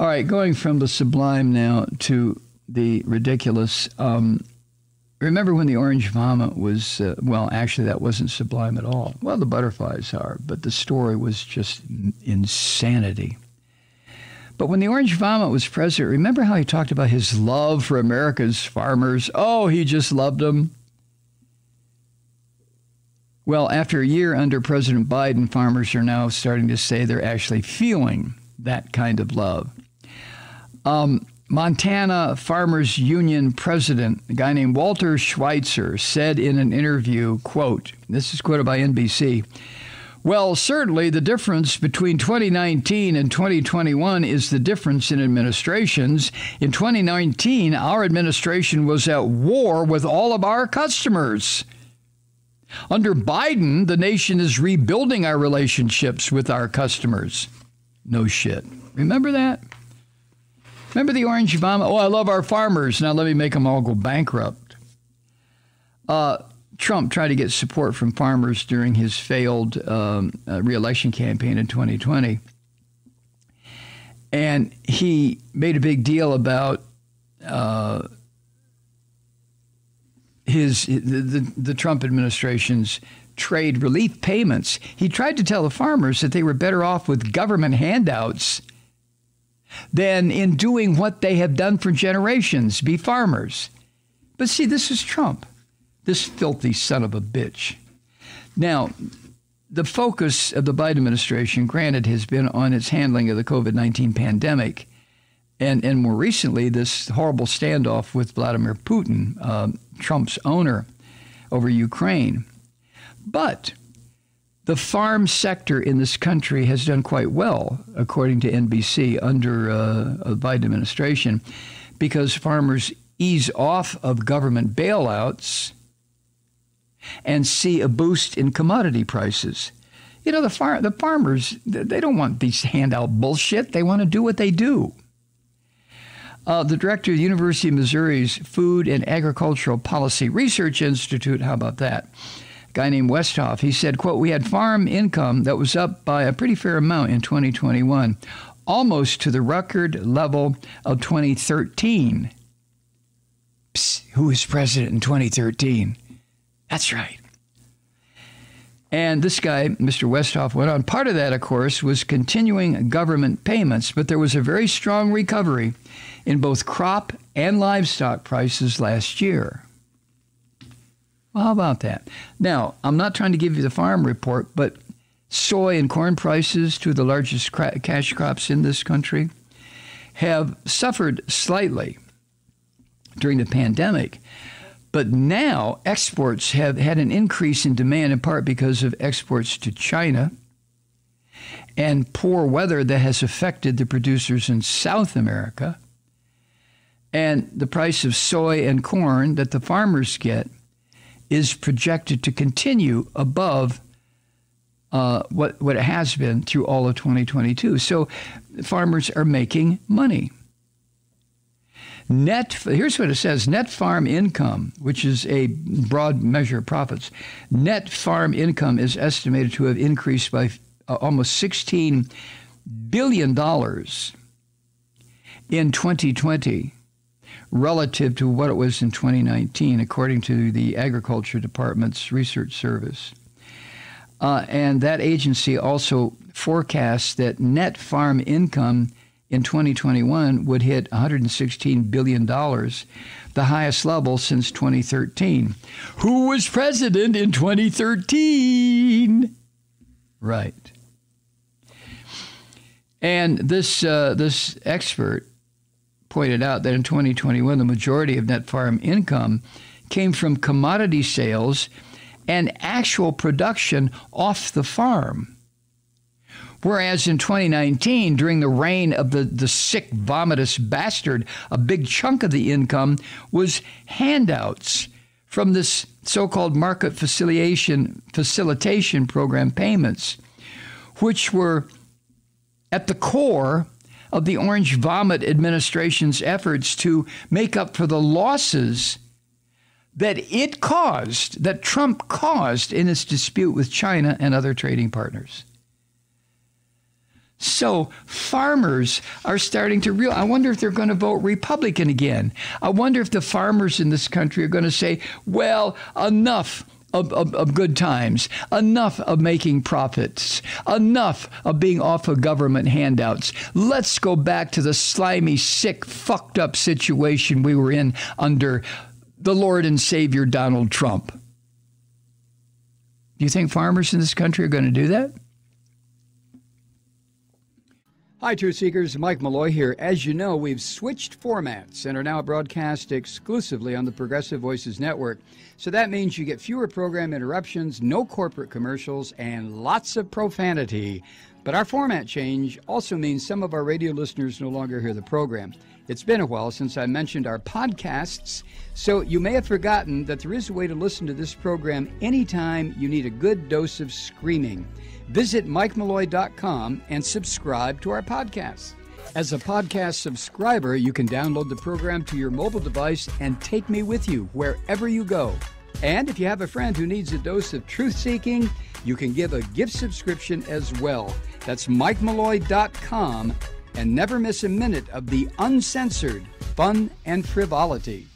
All right, going from the sublime now to the ridiculous. Remember when the orange vomit was, well, actually that wasn't sublime at all. Well, the butterflies are, but the story was just insanity. But when the orange vomit was president, remember how he talked about his love for America's farmers? Oh, he just loved them. Well, after a year under President Biden, farmers are now starting to say they're actually feeling that kind of love. Montana Farmers Union president, a guy named Walter Schweitzer, said in an interview, quote, this is quoted by NBC, well, certainly the difference between 2019 and 2021 is the difference in administrations. In 2019, our administration was at war with all of our customers. Under Biden, the nation is rebuilding our relationships with our customers. No shit. Remember that? Remember the orange vomit? Oh, I love our farmers. Now let me make them all go bankrupt. Trump tried to get support from farmers during his failed re-election campaign in 2020. And he made a big deal about the Trump administration's trade relief payments. He tried to tell the farmers that they were better off with government handouts than in doing what they have done for generations, be farmers. But see, this is Trump, this filthy son of a bitch. Now, the focus of the Biden administration, granted, has been on its handling of the COVID-19 pandemic. And more recently, this horrible standoff with Vladimir Putin, Trump's owner, over Ukraine. But the farm sector in this country has done quite well, according to NBC, under the Biden administration, because farmers ease off of government bailouts and see a boost in commodity prices. You know, the farmers, they don't want these handout bullshit. They want to do what they do. The director of the University of Missouri's Food and Agricultural Policy Research Institute, how about that? A guy named Westhoff, he said, quote, we had farm income that was up by a pretty fair amount in 2021, almost to the record level of 2013. Psst, who was president in 2013? That's right. And this guy, Mr. Westhoff, went on. Part of that, of course, was continuing government payments, but there was a very strong recovery in both crop and livestock prices last year. Well, how about that? Now, I'm not trying to give you the farm report, but soy and corn prices, two of the largest cash crops in this country, have suffered slightly during the pandemic. But now exports have had an increase in demand, in part because of exports to China and poor weather that has affected the producers in South America. And the price of soy and corn that the farmers get is projected to continue above what it has been through all of 2022. So farmers are making money. Here's what it says, net farm income, which is a broad measure of profits. Net farm income is estimated to have increased by almost $16 billion in 2020 relative to what it was in 2019, according to the Agriculture Department's research service. And that agency also forecasts that net farm income in 2021 would hit $116 billion, the highest level since 2013. Who was president in 2013? Right. And this expert pointed out that in 2021, the majority of net farm income came from commodity sales and actual production off the farm. Whereas in 2019, during the reign of the sick, vomitous bastard, a big chunk of the income was handouts from this so-called market facilitation program payments, which were at the core of the Orange Vomit administration's efforts to make up for the losses that Trump caused in its dispute with China and other trading partners. So farmers are starting to realize, I wonder if they're going to vote Republican again. I wonder if the farmers in this country are going to say, well, enough of good times, enough of making profits, enough of being off of government handouts. Let's go back to the slimy, sick, fucked up situation we were in under the Lord and Savior Donald Trump. Do you think farmers in this country are going to do that? Hi, Truth Seekers. Mike Malloy here. As you know, we've switched formats and are now broadcast exclusively on the Progressive Voices Network. So that means you get fewer program interruptions, no corporate commercials, and lots of profanity. But our format change also means some of our radio listeners no longer hear the program. It's been a while since I mentioned our podcasts, so you may have forgotten that there is a way to listen to this program anytime you need a good dose of screaming. Visit MikeMalloy.com and subscribe to our podcast. As a podcast subscriber, you can download the program to your mobile device and take me with you wherever you go. And if you have a friend who needs a dose of truth-seeking, you can give a gift subscription as well. That's MikeMalloy.com, and never miss a minute of the uncensored fun and frivolity.